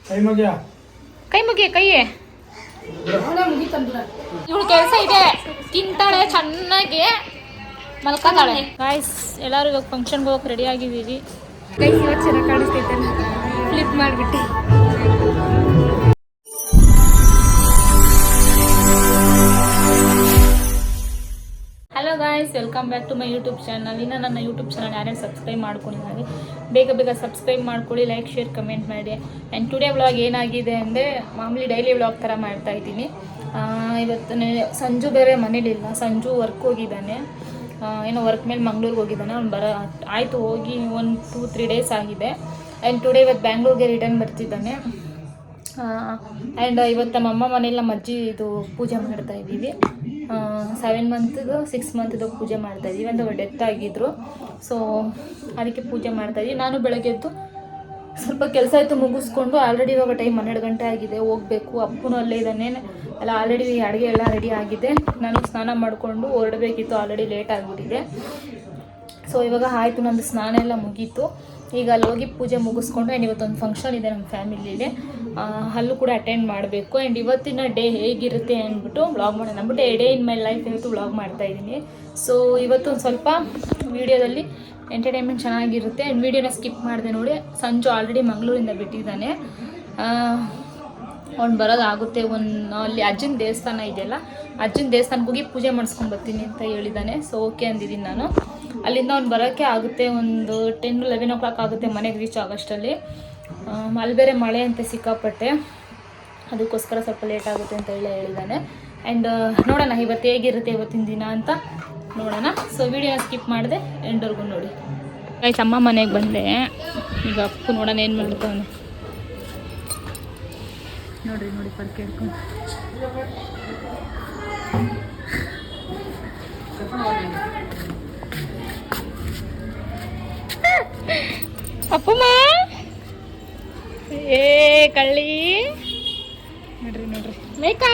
ಕೈ ಮುಗಿಯ ಕೈಯೇ ಇವಳು ಕೆಲಸ ಇದೆ. ತಿಂತಾಳೆ ಚೆನ್ನಾಗಿ, ಮಲ್ಕೊತಾಳೆ. ಗಾಯ್ಸ್ ಎಲ್ಲರೂ ಇವಾಗ ಫಂಕ್ಷನ್ಗೆ ಹೋಗಕ್ಕೆ ರೆಡಿ ಆಗಿದ್ದೀವಿ. ಕೈ ಇವಾಗ ಚೆನ್ನಾಗಿ ಕಾಣಿಸ್ತೈತೆ, ಫ್ಲಿಪ್ ಮಾಡಿಬಿಟ್ಟೆ. Hello guys, welcome back to my YouTube channel. ಇನ್ನು ನನ್ನ ಯೂಟ್ಯೂಬ್ ಚಾನಲ್ ಯಾರ್ಯಾರು ಸಬ್ಸ್ಕ್ರೈಬ್ ಮಾಡ್ಕೊಂಡಿದ್ದಾರೆ ಬೇಗ ಸಬ್ಸ್ಕ್ರೈಬ್ ಮಾಡ್ಕೊಳ್ಳಿ, ಲೈಕ್ ಶೇರ್ ಕಮೆಂಟ್ ಮಾಡಿ. ಆ್ಯಂಡ್ ಟುಡೇ ವ್ಲಾಗ್ ಏನಾಗಿದೆ ಅಂದರೆ ಮಾಮೂಲಿ ಡೈಲಿ ವ್ಲಾಗ್ ಥರ ಮಾಡ್ತಾಯಿದ್ದೀನಿ. ಇವತ್ತು ಸಂಜು ಬೇರೆ ಮನೇಲಿಲ್ಲ, ಸಂಜು ವರ್ಕ್ ಹೋಗಿದ್ದಾನೆ, ಏನೋ ವರ್ಕ್ ಮೇಲೆ ಮಂಗ್ಳೂರಿಗೆ ಹೋಗಿದ್ದಾನೆ. ಅವ್ನು ಆಯಿತು ಹೋಗಿ 1-2-3 ಡೇಸ್ ಆಗಿದೆ. ಆ್ಯಂಡ್ ಟುಡೇ ಇವತ್ತು ಬ್ಯಾಂಗ್ಳೂರಿಗೆ ರಿಟರ್ನ್ ಬರ್ತಿದ್ದಾನೆ. ಆ್ಯಂಡ್ ಇವತ್ತು ನಮ್ಮಮ್ಮ ಮನೇಲಿ ನಮ್ಮ ಅಜ್ಜಿ ಇದು ಪೂಜೆ ಮಾಡ್ತಾಯಿದ್ದೀವಿ. 7 ಮಂತ್ದು 6 ಮಂತ್ದು ಪೂಜೆ ಮಾಡ್ತಾಯಿದ್ದೀವಿ ಅಂತ ಅವ್ರು ಡೆತ್ ಆಗಿದ್ರು. ಸೊ ಅದಕ್ಕೆ ಪೂಜೆ ಮಾಡ್ತಾಯಿದ್ದೀವಿ. ನಾನು ಬೆಳಗ್ಗೆ ಎದ್ದು ಸ್ವಲ್ಪ ಕೆಲಸ ಆಯಿತು ಮುಗಿಸ್ಕೊಂಡು, ಆಲ್ರೆಡಿ ಇವಾಗ ಟೈಮ್ 12 ಗಂಟೆ ಆಗಿದೆ, ಹೋಗಬೇಕು. ಅಪ್ಪನೂ ಅಲ್ಲೇ ಇದ್ದಾನೆ, ಎಲ್ಲ ಆಲ್ರೆಡಿ ಅಡುಗೆ ಎಲ್ಲ ರೆಡಿ ಆಗಿದೆ. ನಾನು ಸ್ನಾನ ಮಾಡಿಕೊಂಡು ಹೊರಡಬೇಕಿತ್ತು, ಆಲ್ರೆಡಿ ಲೇಟ್ ಆಗಿಬಿಟ್ಟಿದೆ. ಸೊ ಇವಾಗ ಆಯಿತು, ನಂದು ಸ್ನಾನ ಎಲ್ಲ ಮುಗೀತು. ಈಗ ಅಲ್ಲಿ ಹೋಗಿ ಪೂಜೆ ಮುಗಿಸ್ಕೊಂಡು, ಆ್ಯಂಡ್ ಇವತ್ತೊಂದು ಫಂಕ್ಷನ್ ಇದೆ ನಮ್ಮ ಫ್ಯಾಮಿಲಿಲಿ, ಅಲ್ಲೂ ಕೂಡ ಅಟೆಂಡ್ ಮಾಡಬೇಕು. ಆ್ಯಂಡ್ ಇವತ್ತಿನ ಡೇ ಹೇಗಿರುತ್ತೆ ಅಂದ್ಬಿಟ್ಟು ವ್ಲಾಗ್ ಮಾಡೋಣ ಅಂದ್ಬಿಟ್ಟು ಡೇ ಇನ್ ಮೈ ಲೈಫ್ ಇವತ್ತು ವ್ಲಾಗ್ ಮಾಡ್ತಾಯಿದ್ದೀನಿ. ಸೊ ಇವತ್ತು ಒಂದು ಸ್ವಲ್ಪ ವೀಡಿಯೋದಲ್ಲಿ ಎಂಟರ್ಟೈನ್ಮೆಂಟ್ ಚೆನ್ನಾಗಿರುತ್ತೆ. ಆ್ಯಂಡ್ ವೀಡಿಯೋನ ಸ್ಕಿಪ್ ಮಾಡಿದೆ ನೋಡಿ. ಸಂಜು ಆಲ್ರೆಡಿ ಮಂಗಳೂರಿಂದ ಬಿಟ್ಟಿದ್ದಾನೆ, ಅವ್ನು ಬರೋದಾಗುತ್ತೆ. ಅಲ್ಲಿ ಅಜ್ಜನ ದೇವಸ್ಥಾನ ಇದೆಯಲ್ಲ, ಅಜ್ಜನ ದೇವಸ್ಥಾನಕ್ಕೆ ಹೋಗಿ ಪೂಜೆ ಮಾಡಿಸ್ಕೊಂಡು ಬರ್ತೀನಿ ಅಂತ ಹೇಳಿದ್ದಾನೆ. ಸೊ ಓಕೆ ಅಂದಿದ್ದೀನಿ ನಾನು. ಅಲ್ಲಿಂದ ಅವ್ನು ಬರೋಕ್ಕೆ ಆಗುತ್ತೆ, ಒಂದು 10-11 o'clock ಆಗುತ್ತೆ ಮನೆಗೆ ರೀಚ್ ಆಗೋಷ್ಟರಲ್ಲಿ. ಅಲ್ಲಿ ಬೇರೆ ಮಳೆ ಅಂತ ಸಿಕ್ಕಾಪಟ್ಟೆ, ಅದಕ್ಕೋಸ್ಕರ ಸ್ವಲ್ಪ ಲೇಟ್ ಆಗುತ್ತೆ ಅಂತ ಹೇಳಿದ್ದಾನೆ. ಆ್ಯಂಡ್ ನೋಡೋಣ ಇವತ್ತು ಹೇಗಿರುತ್ತೆ ಇವತ್ತಿನ ದಿನ ಅಂತ ನೋಡೋಣ. ಸೊ ವಿಡಿಯೋನ ಸ್ಕಿಪ್ ಮಾಡಿದೆ, ಎಂಡವರೆಗೂ ನೋಡಿ. ಗೈಸ್ ಅಮ್ಮ ಮನೆಗೆ ಬಂದೆ. ಈಗ ಅಪ್ಪು ನೋಡೋಣ ಏನು ಮಾಡ್ತಾವನೆ. ನೋಡಿ ಪರ್ಕೆ ಹಿಡ್ಕೊಂಡು ಅಪ್ಪಮ್ಮ ಏ ಕಳ್ಳಿ ನೋಡ್ರಿ ಮೇಕಾ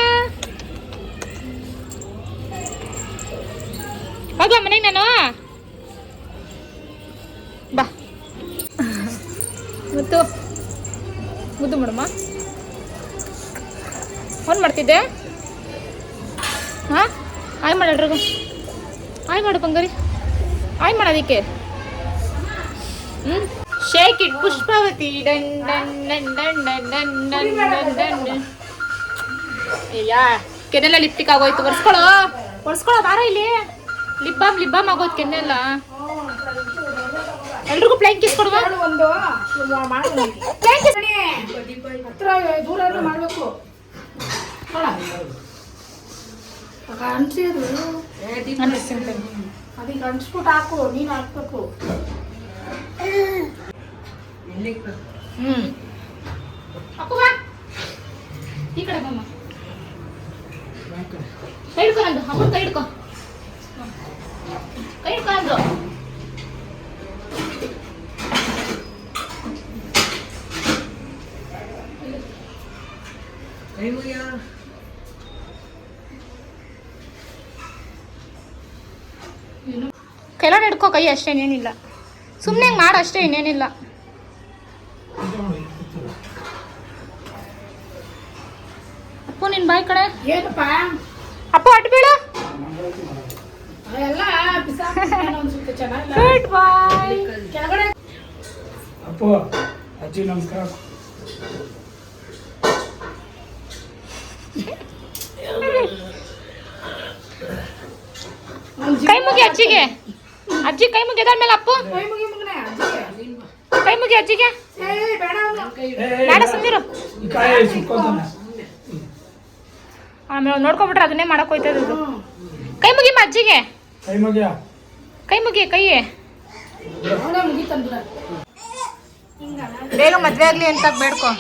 ಹೋಗ್ಲಾ ಮನೆಗೆ ನಾನು ಬಾ ಮುದ್ದು ಮಾಡಮ್ಮ. ಫೋನ್ ಮಾಡ್ತಿದ್ದೆ. ಹಾಂ ಆಯ್ ಮಾಡ್ರಿಗೂ ಆಯ್ ಮಾಡು ಬಂಗಾರಿ, ಆಯ್ ಮಾಡೋದಕ್ಕೆ. Shake it Pushpavati done done done done done done done done done done. ಅಯ್ಯಾ ಕೆನ್ನೆಲ್ಲ ಲಿಪ್ಟಿಕ್ ಆಗೋಯ್ತು, ಒರ್ಸ್ಕೊಳ್ಳೋ ಬಾರ ಇಲ್ಲಿ. ಲಿಪ್ ಬಾಮ್ ಆಗೋಯ್ತು ಕೆನ್ನೆಲ್ಲ. ಎಲ್ರಿಗೂ ಪ್ಲೈನ್ ಕಿಸ್ ಕೊಡುವ. ಅದಕ್ಕೆ ಅನ್ಸ್ಬಿಟ್ಟು ಹಾಕು, ನೀನು ಹಾಕ್ಬೇಕು. ಈ ಕಡೆ ಬಮ್ಮ, ಕೈ ಹಿಡ್ಕೊ ನಂದು. ಅಮ್ಮ ಕೈ ಹಿಡ್ಕೊ ಅಂದ್ರು. ಕೈಲಾಡ ಹಿಡ್ಕೊ ಕೈ, ಅಷ್ಟೇ, ಇನ್ನೇನಿಲ್ಲ. ಸುಮ್ಮನೆ ಮಾಡು ಅಷ್ಟೇ, ಇನ್ನೇನಿಲ್ಲ. ಅಪ್ಪು ನಿನ್ ಬಾಯ್ ಕಡೆ ಏನಪ್ಪ ಅಪ್ಪು ಅಟ್ ಬೀಳು. ಎಲ್ಲ ಗುಡ್ ಬಾಯ್. ಕೆಳಗಡೆ ಅಪ್ಪು ಅಜ್ಜಿ ನಮಸ್ಕಾರ. ಕೈ ಮುಗಿ ಅಜ್ಜಿಗೆ. ಅಜ್ಜಿ ಕೈ ಮುಗಿ ಎದಾದ್ಮೇಲೆ ಅಪ್ಪು ಕೈ ಮುಗಿ ಅಜ್ಜಿಗೆ. ಬೇಡ ಸುಂದಿರು, ಆಮೇಲೆ ನೋಡ್ಕೊಬಿಟ್ರೆ ಅದನ್ನೇ ಮಾಡಕ್ ಹೋಯ್ತದ. ಕೈ ಮುಗಿ ಅಜ್ಜಿಗೆ, ಕೈ ಮುಗಿ ಕೈಯೇ. ಬೇಗ ಮದ್ವೆ ಆಗ್ಲಿ ಅಂತ ಬೇಡ್ಕೊ.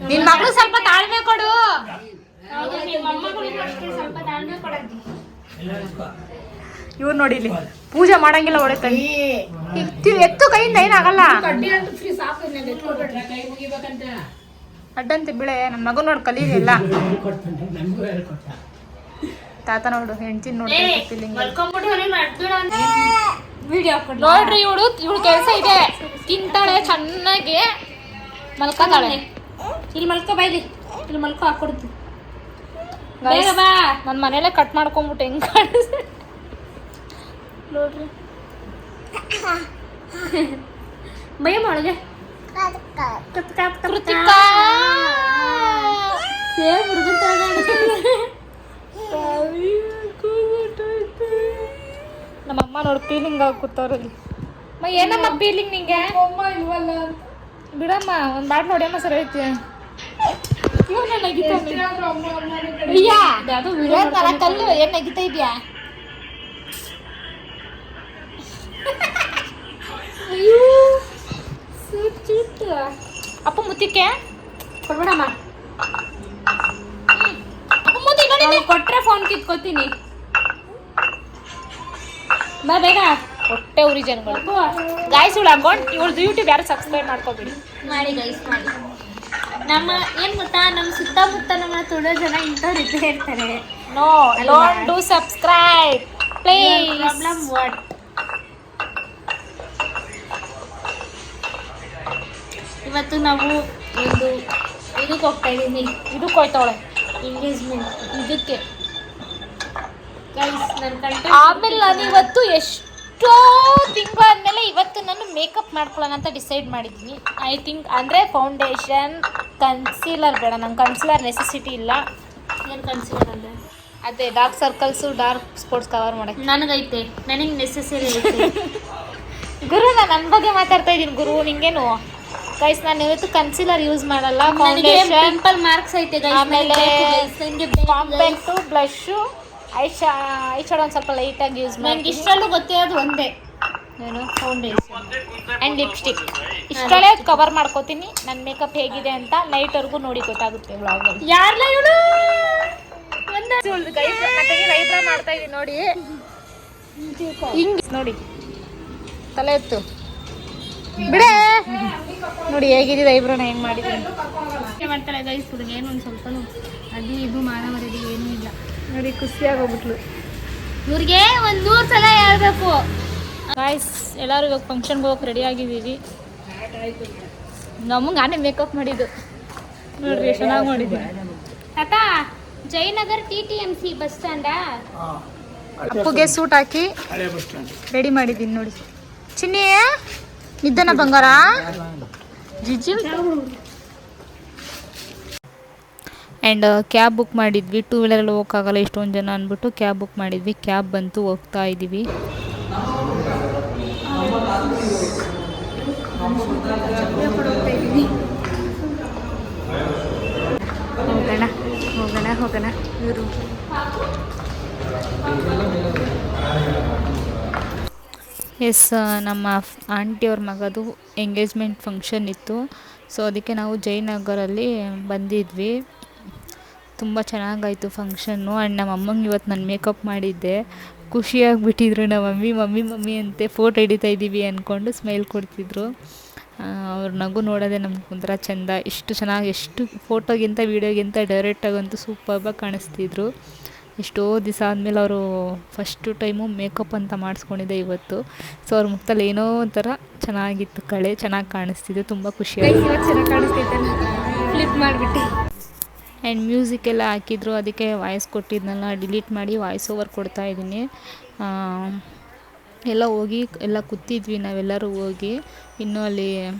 ನಿನ್ ಮಗಳು ಸ್ವಲ್ಪ ತಾಳ್ಮೆ ಕೊಡು. ಇವ್ರು ನೋಡಿ ಇಲ್ಲಿ ಪೂಜೆ ಮಾಡಂಗಿಲ್ಲ, ಹೊಡೆತ ಎತ್ತು ಕೈಯಿಂದ ಏನಾಗಲ್ಲ. ಅಡ್ಡಂತೆ ಬಿಳೆ, ನನ್ನ ಮಗು ನೋಡಿ ಕಲೀಲಿಲ್ಲ. ತಾತ ನೋಡು ಹೆಂಡ್ತಿನ ನೋಡ್ತಾ ಫೀಲಿಂಗ್ ವಿಡಿಯೋ ನೋಡ್ರಿ ಇವಳು ಕೆಲಸ ಇದೆ, ತಿಂತಾಳೆ ಚೆನ್ನಾಗಿ, ಮಲ್ಕೋತಾಳೆ. ಇಲ್ಲಿ ಮಲ್ಕೋ ಬೈಲಿ, ಇಲ್ಲಿ ಮಲ್ಕೋ ಹಾಕೊಡ್ತು. ನನ್ನ ಮನೇಲೆ ಕಟ್ ಮಾಡ್ಕೊಂಬಿಟ್ಟು ಹೆಂಗ್ ಕಾಣಿಸ್ ನೋಡ್ರಿ. ಭಯ ಮಾಡೋಗೆ ಕೃತಿಕಾ ನಮ್ಮಮ್ಮ ನೋಡಿ ಫೀಲಿಂಗ್ ಆಗಿ ಕೂತವ್ರಲ್ಲಿ. ಏನಮ್ಮ ಫೀಲಿಂಗ್ ನಿಂಗೆ? ಬಿಡಮ್ಮ ಒಂದು ಬಾಟ್ ನೋಡಿಯಮ್ಮ ಸರಿ ಐತಿ. ಕಲ್ಲು ಏನ್ ನಗಿತಾ ಇದೆಯಾ? ಅಪ್ಪ ಮುತ್ತಿಕ್ಕೆ ಕೊಡ್ಬೇಡಮ್ಮ, ಅಪ್ಪ ಮುತ್ತಿ ಕೊಟ್ರೆ ಫೋನ್ ಕಿತ್ಕೋತೀನಿ. ಬಾ ಬೇಗ. ಹೊಟ್ಟೆ ಉರಿ ಜನಗಳು. ಗಾಯ್ಸ್ ಇವಳು ಅಕೌಂಟ್ ಇವಳ್ದು ಯೂಟ್ಯೂಬ್ ಯಾರು ಸಬ್ಸ್ಕ್ರೈಬ್ ಮಾಡ್ಕೋಬೇಡಿ. ಮಾಡಿ ಗೈಸ್ ಮಾಡಿ. ನಮ್ಮ ಏನ್ ಗೊತ್ತಾ, ನಮ್ಮ ಸುತ್ತಮುತ್ತ ನಮ್ಮ ತುಳೋ ಜನ ಇಂಥವ್ರು ಇದ್ದೇ ಇರ್ತಾರೆ. No don't do subscribe please. Problem what? ಇವತ್ತು ನಾವು ಒಂದು ಇದಕ್ಕೆ ಹೋಗ್ತಾ ಇದ್ದೀನಿ. ಇದಕ್ಕೆ ಹೋಯ್ತವಳೆ ಎಂಗೇಜ್ಮೆಂಟ್. ಇದಕ್ಕೆ ಗೈಸ್ ನನ್ನ ಕಂಟೆಂಟ್. ಆಮೇಲೆ ನಾನು ಇವತ್ತು ಎಷ್ಟೋ ತಿಂಗಳಾದ್ಮೇಲೆ ಇವತ್ತು ನಾನು ಮೇಕಪ್ ಮಾಡ್ಕೊಳ್ಳೋಣ ಅಂತ ಡಿಸೈಡ್ ಮಾಡಿದ್ದೀನಿ. ಐ ಥಿಂಕ್ ಅಂದರೆ ಫೌಂಡೇಶನ್ ಕನ್ಸೀಲರ್ ಬೇಡ, ನಂಗೆ ಕನ್ಸೀಲರ್ ನೆಸೆಸಿಟಿ ಇಲ್ಲ. ಏನು ಕನ್ಸಿಡರ್ ಅಂದರೆ ಅದೇ dark circles dark spots cover ಮಾಡೋಕ್ಕೆ ನನಗೈತೆ, ನನಗೆ ನೆಸೆಸರಿ ಐತೆ. ಗುರು ನಾನು ನನ್ನ ಬಗ್ಗೆ ಮಾತಾಡ್ತಾ ಇದ್ದೀನಿ ಗುರು, ನಿಂಗೇನು? ಗೈಸ್ ನಾನು ಇವತ್ತು ಕನ್ಸೀಲರ್ ಯೂಸ್ ಮಾಡಲ್ಲ, ಫೌಂಡೇಶನ್ ಪಿಂಪಲ್ ಮಾರ್ಕ್ಸ್ ಐತೆ ಗೈಸ್. ಆಮೇಲೆ ಕಾಂಪ್ಯಾಕ್ಟು ಬ್ಲಷು ಐ ಶಾಡೋ ಒಂದು ಸ್ವಲ್ಪ ಲೈಟಾಗಿ ಯೂಸ್ ಮಾಡಿ. ನನಗೆ ಇಷ್ಟರಲ್ಲೂ ಗೊತ್ತಿರೋದು ಒಂದೇ, ಏನು ಫೌಂಡೇಶನ್ ಆ್ಯಂಡ್ ಲಿಪ್ಸ್ಟಿಕ್. ಇಷ್ಟರಲ್ಲೇ ಕವರ್ ಮಾಡ್ಕೋತೀನಿ ನನ್ನ ಮೇಕಪ್ ಹೇಗಿದೆ ಅಂತ. ನೈಟ್ವರೆಗೂ ನೋಡಿ ಗೊತ್ತಾಗುತ್ತೆ ವ್ಲಾಗಲ್ಲಿ. ಯಾರಲ್ಲ ಇವಳು? ಐಬ್ರಾ ಮಾಡ್ತಾ ಇದೀನಿ ನೋಡಿ, ಹಿಂಗೆ ನೋಡಿ ತಲೆ ಎತ್ತು ಬಿಡೇ ನೋಡಿ ಹೇಗಿದ್ದಿದೆ ಐಬ್ರೋನ ಹೆಂಗೆ ಮಾಡಿದ್ದೀನಿ ಮಾಡ್ತಾಳೆ ಗೈಸ್. ಹುಡುಗ ಏನು ಒಂದು ಸ್ವಲ್ಪ ಅದು ಇದು ಮಾನವರಿಗೆ ಏನೂ ಇಲ್ಲ ನೋಡಿ, ಖುಷಿಯಾಗೋಗ್ಬಿಟ್ಲು. ಇವ್ರಿಗೆ ಒಂದು 100 ಸಲ ಹೇಳ್ಬೇಕು. ಗಾಯ್ಸ್ ಎಲ್ಲರೂ ಇವಾಗ ಫಂಕ್ಷನ್ಗೆ ಹೋಗಕ್ಕೆ ರೆಡಿ ಆಗಿದ್ದೀವಿ. ನಮಗೆ ನಾನೇ ಮೇಕಪ್ ಮಾಡಿದ್ದು ನೋಡ್ರಿ, ಚೆನ್ನಾಗಿ ಮಾಡಿದ್ದೀನಿ. ತಾತ ಜಯನಗರ್ TTMC ಬಸ್ ಸ್ಟ್ಯಾಂಡಾ? ಅಪ್ಪುಗೆ ಸೂಟ್ ಹಾಕಿ ಹಳೆ ಬಸ್ ಸ್ಟ್ಯಾಂಡ್ ರೆಡಿ ಮಾಡಿದ್ದೀನಿ ನೋಡಿ. ಚಿನ್ನಿ ನಿದ್ದನ ಬಂಗಾರ ಜಿಜ್ಜಿ. ಆ್ಯಂಡ್ ಕ್ಯಾಬ್ ಬುಕ್ ಮಾಡಿದ್ವಿ. 2 ವೀಲರಲ್ಲಿ ಹೋಗೋಕ್ಕಾಗಲ್ಲ ಇಷ್ಟೊಂದು ಜನ ಅಂದ್ಬಿಟ್ಟು ಕ್ಯಾಬ್ ಬುಕ್ ಮಾಡಿದ್ವಿ. ಕ್ಯಾಬ್ ಬಂತು, ಹೋಗ್ತಾ ಇದ್ದೀವಿ. ಹೋಗೋಣ ಇವರು. ಎಸ್, ನಮ್ಮ ಆಂಟಿಯವ್ರ ಮಗದು ಎಂಗೇಜ್ಮೆಂಟ್ ಫಂಕ್ಷನ್ ಇತ್ತು. ಸೊ ಅದಕ್ಕೆ ನಾವು ಜಯನಗರಲ್ಲಿ ಬಂದಿದ್ವಿ. ತುಂಬ ಚೆನ್ನಾಗಾಯಿತು ಫಂಕ್ಷನ್ನು. ಆ್ಯಂಡ್ ನಮ್ಮ ಅಮ್ಮಂಗೆ ಇವತ್ತು ನಾನು ಮೇಕಪ್ ಮಾಡಿದ್ದೆ. ಖುಷಿಯಾಗಿಬಿಟ್ಟಿದ್ರು ನಮ್ಮ ಮಮ್ಮಿ ಅಂತೆ ಫೋಟೋ ಹಿಡಿತಾ ಇದ್ದೀವಿ ಅಂದ್ಕೊಂಡು ಸ್ಮೈಲ್ ಕೊಡ್ತಿದ್ರು. ಅವ್ರ ನಗು ನೋಡೋದೇ ನಮ್ಗೆ ಒಂಥರ ಚೆಂದ. ಎಷ್ಟು ಚೆನ್ನಾಗಿ, ಎಷ್ಟು ಫೋಟೋಗಿಂತ ವೀಡಿಯೋಗಿಂತ ಡೈರೆಕ್ಟಾಗಂತೂ ಸೂಪರ್ಬಾಗಿ ಕಾಣಿಸ್ತಿದ್ರು. ಎಷ್ಟೋ ದಿವಸ ಆದಮೇಲೆ ಅವರು ಫಸ್ಟು ಟೈಮು ಮೇಕಪ್ ಅಂತ ಮಾಡಿಸ್ಕೊಂಡಿದ್ದೆ ಇವತ್ತು. ಸೊ ಅವ್ರ ಮುಖದಲ್ಲಿ ಏನೋ ಒಂಥರ ಚೆನ್ನಾಗಿತ್ತು, ಕಳೆ ಚೆನ್ನಾಗಿ ಕಾಣಿಸ್ತಿದೆ. ತುಂಬ ಖುಷಿಯಾಗಿ ಚೆನ್ನಾಗಿ ಕಾಣಿಸ್ತೈತೆ, ಫ್ಲಿಪ್ ಮಾಡಿಬಿಟ್ಟೆ. ಆ್ಯಂಡ್ ಮ್ಯೂಸಿಕ್ ಎಲ್ಲ ಹಾಕಿದ್ರು, ಅದಕ್ಕೆ ವಾಯ್ಸ್ ಕೊಟ್ಟಿದ್ನಲ್ಲ ಡಿಲೀಟ್ ಮಾಡಿ ವಾಯ್ಸ್ ಓವರ್ ಕೊಡ್ತಾಯಿದ್ದೀನಿ. ಎಲ್ಲ ಹೋಗಿ ಎಲ್ಲ ಕೂತಿದ್ವಿ ನಾವೆಲ್ಲರೂ ಹೋಗಿ. ಇನ್ನೂ ಅಲ್ಲಿ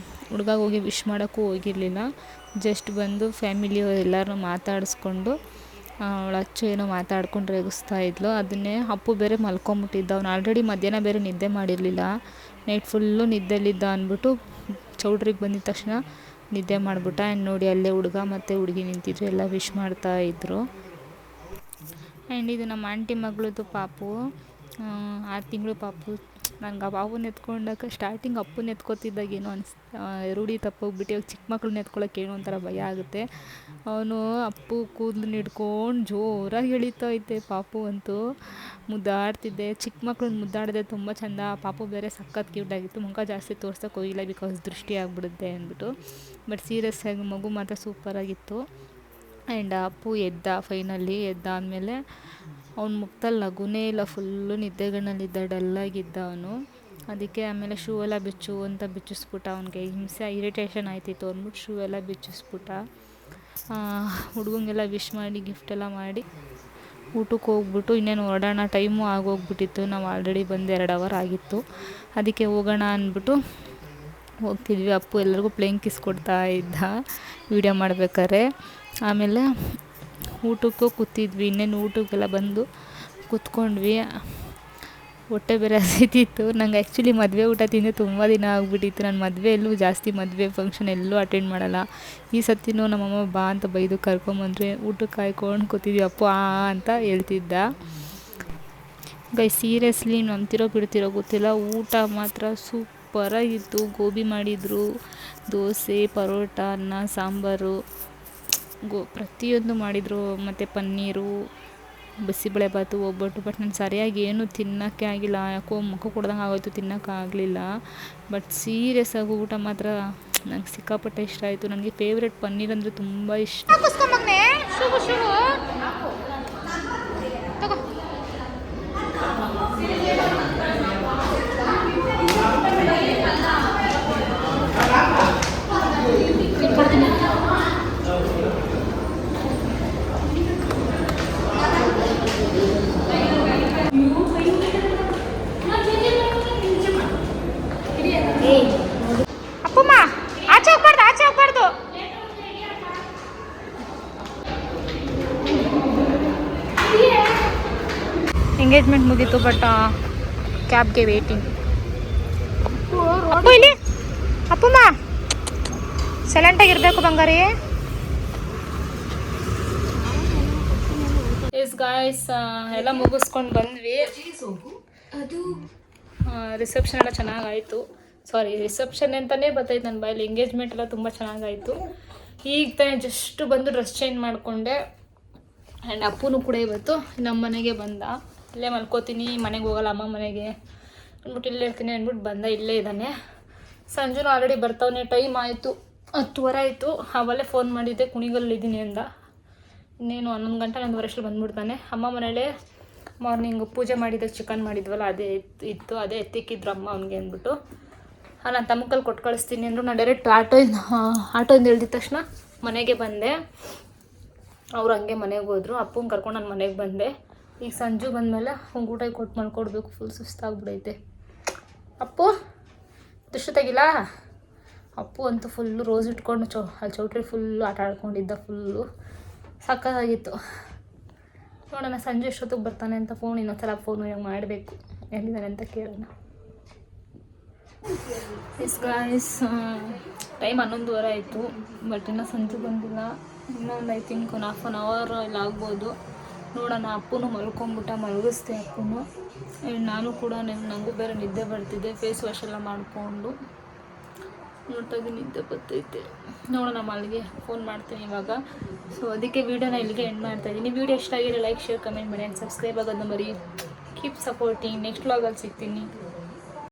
ಹುಡುಗ ಹೋಗಿ ವಿಶ್ ಮಾಡೋಕ್ಕೂ ಹೋಗಿರಲಿಲ್ಲ. ಜಸ್ಟ್ ಬಂದು ಫ್ಯಾಮಿಲಿ ಎಲ್ಲರೂ ಮಾತಾಡಿಸ್ಕೊಂಡು ಅವಳು ಅಚ್ಚು ಏನೋ ಮಾತಾಡ್ಕೊಂಡು ರೇಗಿಸ್ತಾ ಇದ್ಲು. ಅದನ್ನೇ ಅಪ್ಪು ಬೇರೆ ಮಲ್ಕೊಂಬಿಟ್ಟಿದ್ದ. ಅವ್ನು ಆಲ್ರೆಡಿ ಮಧ್ಯಾಹ್ನ ಬೇರೆ ನಿದ್ದೆ ಮಾಡಿರಲಿಲ್ಲ, ನೈಟ್ ಫುಲ್ಲು ನಿದ್ದೆಲಿದ್ದ ಅಂದ್ಬಿಟ್ಟು ಚೌಲ್ಟ್ರಿಗೆ ಬಂದಿದ ತಕ್ಷಣ ನಿದ್ದೆ ಮಾಡಿಬಿಟ್ಟ. ಆ್ಯಂಡ್ ನೋಡಿ ಅಲ್ಲೇ ಹುಡುಗ ಮತ್ತು ಹುಡುಗಿ ನಿಂತಿದ್ರು, ಎಲ್ಲ ವಿಶ್ ಮಾಡ್ತಾಯಿದ್ರು. ಆ್ಯಂಡ್ ಇದು ನಮ್ಮ ಆಂಟಿ ಮಗಳದ್ದು ಪಾಪು, 6 ತಿಂಗಳು ಪಾಪು. ನನಗೆ ಆ ಪಾಪುನ ಎತ್ಕೊಂಡಾಗ ಸ್ಟಾರ್ಟಿಂಗ್ ಅಪ್ಪನ ಎತ್ಕೊತಿದ್ದಾಗ ಏನೋ ರೂಢಿ ತಪ್ಪೋಗ್ಬಿಟ್ಟು ಇವಾಗ ಚಿಕ್ಕ ಮಕ್ಳನ್ನ ಎತ್ಕೊಳ್ಳೋಕೆ ಏನೋ ಒಂಥರ ಭಯ ಆಗುತ್ತೆ. ಅವನು ಅಪ್ಪು ಕೂದಲನ್ನ ಹಿಡ್ಕೊಂಡು ಜೋರಾಗಿ ಎಳಿತೈತೆ. ಪಾಪು ಅಂತೂ ಮುದ್ದಾಡ್ತಿದ್ದೆ. ಚಿಕ್ಕ ಮಕ್ಳನ್ನ ಮುದ್ದಾಡಿದೆ ತುಂಬ ಚೆಂದ. ಪಾಪು ಬೇರೆ ಸಖತ್ ಕ್ಯೂಟಾಗಿತ್ತು. ಮುಖ ಜಾಸ್ತಿ ತೋರ್ಸೋಕೆ ಹೋಗಿಲ್ಲ, ಬಿಕಾಸ್ ದೃಷ್ಟಿ ಆಗಿಬಿಡುತ್ತೆ ಅಂದ್ಬಿಟ್ಟು. ಬಟ್ ಸೀರಿಯಸ್ ಆಗಿ ಮಗು ಮಾತ್ರ ಸೂಪರಾಗಿತ್ತು. ಆ್ಯಂಡ್ ಅಪ್ಪು ಎದ್ದ, ಫೈನಲಿ ಎದ್ದಾದಮೇಲೆ ಅವ್ನ ಮುಖದಲ್ಲಿ ನಗುನೇ ಇಲ್ಲ, ಫುಲ್ಲು ನಿದ್ದೆಗಣ್ಣಲ್ಲಿದ್ದ, ಡಲ್ಲಾಗಿದ್ದ ಅವನು. ಅದಕ್ಕೆ ಆಮೇಲೆ ಶೂ ಎಲ್ಲ ಬಿಚ್ಚು ಅಂತ ಬಿಚ್ಚಿಸ್ಬಿಟ್ಟ. ಅವನಿಗೆ ಹಿಂಸೆ ಇರಿಟೇಷನ್ ಆಯ್ತಿತ್ತು ಅಂದ್ಬಿಟ್ಟು ಶೂ ಎಲ್ಲ ಬಿಚ್ಚಿಸ್ಬಿಟ್ಟ. ಹುಡುಗಂಗೆಲ್ಲ ವಿಶ್ ಮಾಡಿ ಗಿಫ್ಟೆಲ್ಲ ಮಾಡಿ ಊಟಕ್ಕೆ ಹೋಗ್ಬಿಟ್ಟು ಇನ್ನೇನು ಹೊರಡೋಣ, ಟೈಮು ಆಗೋಗ್ಬಿಟ್ಟಿತ್ತು. ನಾವು ಆಲ್ರೆಡಿ ಬಂದು 2 ಅವರ್ ಆಗಿತ್ತು. ಅದಕ್ಕೆ ಹೋಗೋಣ ಅಂದ್ಬಿಟ್ಟು ಹೋಗ್ತಿದ್ವಿ. ಅಪ್ಪು ಎಲ್ಲರಿಗೂ ಪ್ಲೇಯಿಂಗ್ ಕಿಸ್ ಕೊಡ್ತಾ ಇದ್ದ ವೀಡಿಯೋ ಮಾಡ್ಬೇಕಾದ್ರೆ. ಆಮೇಲೆ ಊಟಕ್ಕೂ ಕೂತಿದ್ವಿ. ಇನ್ನೇನು ಊಟಕ್ಕೆಲ್ಲ ಬಂದು ಕೂತ್ಕೊಂಡ್ವಿ. ಹೊಟ್ಟೆ ಬೇರೆ ಹಸಿತಿತ್ತು. ನಂಗೆ ಆ್ಯಕ್ಚುಲಿ ಮದುವೆ ಊಟ ತಿಂದು ತುಂಬ ದಿನ ಆಗಿಬಿಟ್ಟಿತ್ತು. ನಾನು ಮದುವೆ ಜಾಸ್ತಿ ಮದುವೆ ಫಂಕ್ಷನ್ ಎಲ್ಲೂ ಅಟೆಂಡ್ ಮಾಡಲ್ಲ. ಈ ಸತಿನೂ ನಮ್ಮಮ್ಮ ಬಾ ಅಂತ ಬೈದು ಕರ್ಕೊಂಬಂದ್ರೆ ಊಟಕ್ಕೆ ಕಾಯ್ಕೊಂಡು ಕೂತಿದ್ವಿ. ಅಪ್ಪು ಅಂತ ಹೇಳ್ತಿದ್ದ. ಸೀರಿಯಸ್ಲಿ ನಂಬ್ತಿರೋ ಬಿಡ್ತಿರೋ ಗೊತ್ತಿಲ್ಲ, ಊಟ ಮಾತ್ರ ಸೂಪರಾಗಿತ್ತು. ಗೋಬಿ ಮಾಡಿದರು, ದೋಸೆ, ಪರೋಟ, ಅನ್ನ, ಸಾಂಬಾರು, ಪ್ರತಿಯೊಂದು ಮಾಡಿದರು. ಮತ್ತು ಪನ್ನೀರು, ಬಿಸಿಬೇಳೆಬಾತು, ಒಬ್ಬಟ್ಟು. ಬಟ್ ನಾನು ಸರಿಯಾಗಿ ಏನೂ ತಿನ್ನೋಕ್ಕೆ ಆಗಿಲ್ಲ. ಯಾಕೋ ಮುಖ ಕೊಡ್ದಂಗೆ ಆಗೋಯ್ತು, ತಿನ್ನೋಕ್ಕಾಗಲಿಲ್ಲ. ಬಟ್ ಸೀರಿಯಸ್ ಆಗಿ ಊಟ ಮಾತ್ರ ನಂಗೆ ಸಿಕ್ಕಾಪಟ್ಟೆ ಇಷ್ಟ ಆಯಿತು. ನನಗೆ ಫೇವ್ರೆಟ್ ಪನ್ನೀರ್ ಅಂದರೆ ತುಂಬ ಇಷ್ಟ. ಅಪ್ಪಮ್ಮ ಆಚೆ ಹೋಗ್ಬಾರ್ದು. ಎಂಗೇಜ್ಮೆಂಟ್ ಮುಗೀತು, ಬಟ್ ಕ್ಯಾಬ್ಗೆ ವೇಟಿಂಗ್. ಅಪ್ಪು ಇಲ್ಲಿ, ಅಪ್ಪಮ್ಮ ಸೈಲೆಂಟಾಗಿರ್ಬೇಕು ಬಂಗಾರಿ. ಎಸ್ ಗಾಯ್ಸ್, ಎಲ್ಲ ಮುಗಿಸ್ಕೊಂಡು ಬಂದ್ವಿ. ರಿಸೆಪ್ಷನ್ ಎಲ್ಲ ಚೆನ್ನಾಗಾಯಿತು. ರಿಸೆಪ್ಷನ್ ಅಂತಲೇ ಬರ್ತೈತೆ ನನ್ನ ಬಾಯಲ್ಲಿ. ಎಂಗೇಜ್ಮೆಂಟ್ ಎಲ್ಲ ತುಂಬ ಚೆನ್ನಾಗಾಯಿತು. ಈಗ ತಾನೇ ಜಸ್ಟ್ ಬಂದು ಡ್ರೆಸ್ ಚೇಂಜ್ ಮಾಡಿಕೊಂಡೆ. ಆ್ಯಂಡ್ ಅಪ್ಪನೂ ಕೂಡ ಇವತ್ತು ನಮ್ಮ ಮನೆಗೆ ಬಂದ. ಇಲ್ಲೇ ಮಲ್ಕೋತೀನಿ, ಮನೆಗೆ ಹೋಗಲ್ಲ ಅಮ್ಮ ಮನೆಗೆ ಅಂದ್ಬಿಟ್ಟು ಇಲ್ಲೇ ಇರ್ತೀನಿ ಅಂದ್ಬಿಟ್ಟು ಬಂದ. ಇಲ್ಲೇ ಇದ್ದಾನೆ. ಸಂಜೆನೂ ಆಲ್ರೆಡಿ ಬರ್ತಾವನೆ. ಟೈಮ್ ಆಯಿತು, 10:15 ಆಯಿತು. ಅವಲ್ಲೇ ಫೋನ್ ಮಾಡಿದ್ದೆ ಕುಣಿಗಲ್ಲಿದ್ದೀನಿ ಅಂದ. ಇನ್ನೇನು 11 ಗಂಟೆ 11 ವರ್ಷದಲ್ಲಿ ಬಂದುಬಿಡ್ತಾನೆ. ಅಮ್ಮ ಮನೇಲೆ ಮಾರ್ನಿಂಗ್ ಪೂಜೆ ಮಾಡಿದಾಗ ಚಿಕನ್ ಮಾಡಿದ್ವಲ್ಲ, ಅದೇ ಇತ್ತು. ಅದೇ ಎತ್ತಿಕ್ಕಿದ್ರು ಅಮ್ಮ ಅವ್ನಿಗೆ ಅಂದ್ಬಿಟ್ಟು. ನಾನು ತಮ್ಮಕಲ್ಲಿ ಕೊಟ್ಟು ಕಳಿಸ್ತೀನಿ ಅಂದರು. ನಾನು ಡೈರೆಕ್ಟ್ ಆಟೋಯಿಂದ ಇಳ್ದಿದ ತಕ್ಷಣ ಮನೆಗೆ ಬಂದೆ. ಅವ್ರು ಹಂಗೆ ಮನೆಗೆ ಹೋದರು. ಅಪ್ಪಂಗೆ ಕರ್ಕೊಂಡು ನಾನು ಮನೆಗೆ ಬಂದೆ. ಈಗ ಸಂಜೆ ಬಂದಮೇಲೆ ಅವ್ನಿಗೆ ಊಟ ಕೊಟ್ಟು ಮಲ್ಕೊಡ್ಬೇಕು. ಫುಲ್ ಸುಸ್ತಾಗ್ಬಿಡೈತೆ. ಅಪ್ಪು ದುಷ್ಟು ತೆಗಿಲ್ಲ. ಅಪ್ಪು ಅಂತೂ ಫುಲ್ಲು ರೋಸ್ ಇಟ್ಕೊಂಡು ಅಲ್ಲಿ ಚೌಟ್ರಿ ಫುಲ್ಲು ಆಟ ಆಡ್ಕೊಂಡಿದ್ದ. ಫುಲ್ಲು ಸಕ್ಕತ್ತಾಗಿತ್ತು. ನೋಡೋಣ ಸಂಜೆ ಎಷ್ಟೊತ್ತಿಗೆ ಬರ್ತಾನೆ ಅಂತ. ಇನ್ನೊಂದ್ಸಲ ಫೋನ್ ಮಾಡಬೇಕು, ಎಲ್ಲಿದ್ದಾನೆ ಅಂತ ಕೇಳೋಣ. ಎಸ್ ಗಾಯ್ಸ್, ಟೈಮ್ 11:15 ಆಯಿತು. ಬಟ್ ಇನ್ನೂ ಸಂಜೆ ಬಂದಿಲ್ಲ. ಇನ್ನೊಂದು ಐ ಥಿಂಕ್ 1/2 ಅವರ್ ಇಲ್ಲ ಆಗ್ಬೋದು. ನೋಡೋಣ. ಅಪ್ಪನೂ ಮಲ್ಕೊಂಬಿಟ್ಟ, ಮಲಗಿಸ್ದೆ ಅಪ್ಪನೂ. ನಾನು ಕೂಡ ನನಗೂ ಬೇರೆ ನಿದ್ದೆ ಬರ್ತಿದ್ದೆ. ಫೇಸ್ ವಾಶ್ ಎಲ್ಲ ಮಾಡಿಕೊಂಡು ನೋಡ್ತಾಯಿದ್ದೀನಿ, ನಿದ್ದೆ ಬರ್ತೈತೆ. ನೋಡೋಣ, ಮಲ್ಲಿಗೆ ಫೋನ್ ಮಾಡ್ತೀನಿ ಇವಾಗ. ಸೊ ಅದಕ್ಕೆ ವೀಡಿಯೋನ ಇಲ್ಲಿಗೆ ಎಂಡ್ ಮಾಡ್ತಾಯಿದ್ದೀನಿ. ವೀಡಿಯೋ ಇಷ್ಟ ಆಗಿರೋ ಲೈಕ್, ಶೇರ್, ಕಮೆಂಟ್ ಮಾಡಿ. ಆ್ಯಂಡ್ ಸಬ್ಸ್ಕ್ರೈಬ್ ಆಗೋದನ್ನ ಮರಿ. Keep supporting. ನೆಕ್ಸ್ಟ್ ವ್ಲಾಗಲ್ಲಿ ಸಿಗ್ತೀನಿ.